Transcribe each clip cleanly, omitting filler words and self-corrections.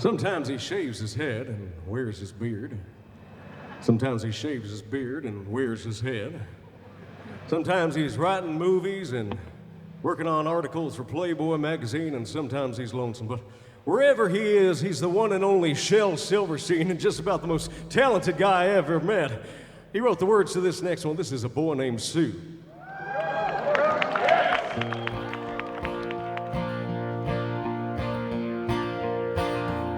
Sometimes he shaves his head and wears his beard. Sometimes he shaves his beard and wears his head. Sometimes he's writing movies and working on articles for Playboy magazine, and sometimes he's lonesome. But wherever he is, he's the one and only Shel Silverstein, and just about the most talented guy I ever met. He wrote the words to this next one. This is A Boy Named Sue.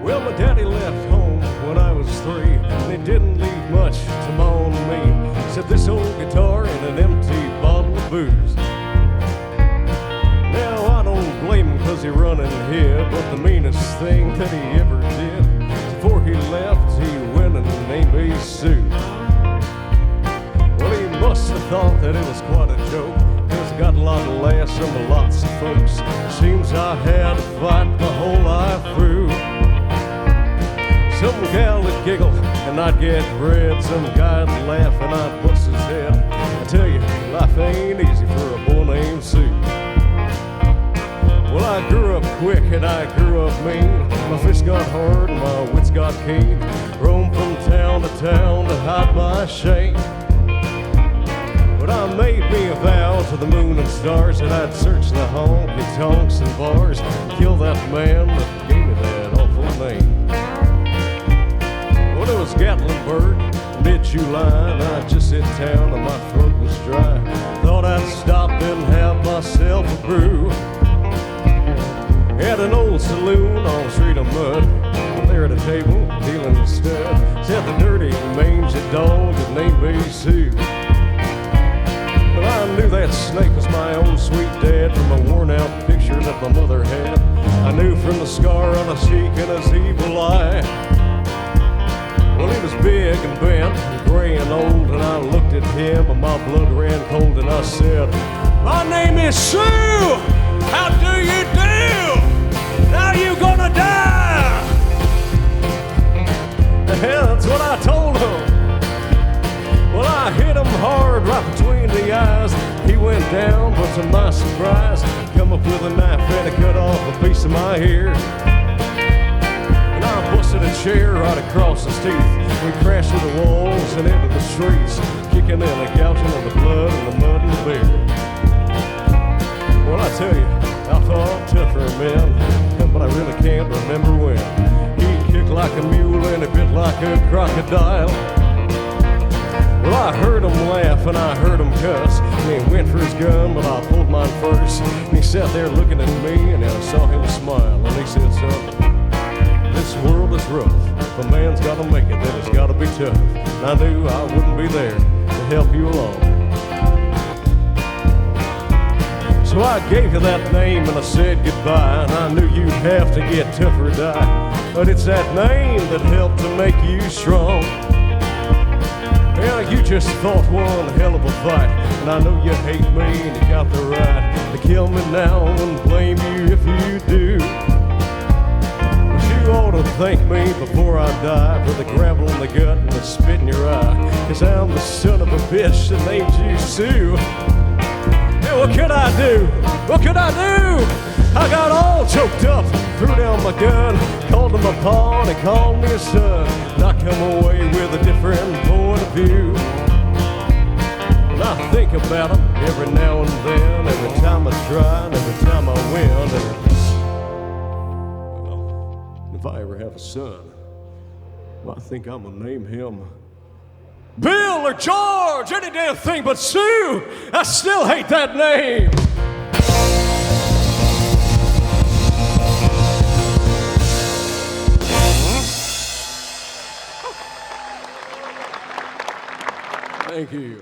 Well, my daddy left home when I was 3, and he didn't leave much to moan me, except this old guitar and an empty bottle of booze. Now, I don't blame him because he run in here, but the meanest thing that he ever did, before he left, he went and named me Sue. Well, he must have thought that it was quite a joke, because I got a lot of laughs from lots of folks. Seems I had to fight my whole life through. Some gal would giggle and I'd get red. Some guy'd laugh and I'd bust his head. I tell you, life ain't easy for a boy named Sue. Well, I grew up quick and I grew up mean. My fists got hard and my wits got keen. Roamed from town to town to hide my shame. But I made me a vow to the moon and stars that I'd search the honky-tonks and bars and kill that man that gave me that awful name. Well, it was Gatlinburg, mid-July, and I just hit town and my throat was dry. Thought I'd stop and have myself a brew. At an old saloon on a street of mud, there at a table, dealing with stud, sat the dirty, mangy dog that named me Sue. Well, I knew that snake was my own sweet dad from a worn-out picture that my mother had. I knew from the scar on his cheek and his evil eye. Well, he was big and bent and gray and old, and I looked at him and my blood ran cold, and I said, "My name is Sue! How do you do? Now you gonna die!" Yeah, that's what I told him. Well, I hit him hard right between the eyes. He went down, but to my surprise, come up with a knife and he cut off a piece of my hair. And I busted a chair right across his teeth. We crashed through the walls and into the streets, kicking and a gouging of the blood and the mud and the beer. Well, I tell you, I fought tougher men, but I really can't remember when. He kicked like a mule and he bit like a crocodile. Well, I heard him laugh and I heard him cuss, and he went for his gun, but I pulled mine first. And he sat there looking at me, and I saw him smile, and he said, "Son, this world is rough. If a man's gotta make it, then it's gotta be tough." And I knew I wouldn't be there to help you along. So I gave you that name and I said goodbye, and I knew you'd have to get tougher or die. But it's that name that helped to make you strong. Yeah, you just fought one hell of a fight, and I know you hate me and you got the right to kill me now and blame you if you do. But you ought to thank me before I die for the gravel in the gut and the spit in your eye, 'cause I'm the son of a bitch that named you Sue. Yeah, what could I do? What could I do? I got all choked up, threw down my gun, called him a paw and he called me a son. And I come away with a different point of view. And I think about him every now and then, every time I try and every time I win. And, well, if I ever have a son, well, I think I'm gonna name him Bill or George, any damn thing but Sue. I still hate that name. Thank you.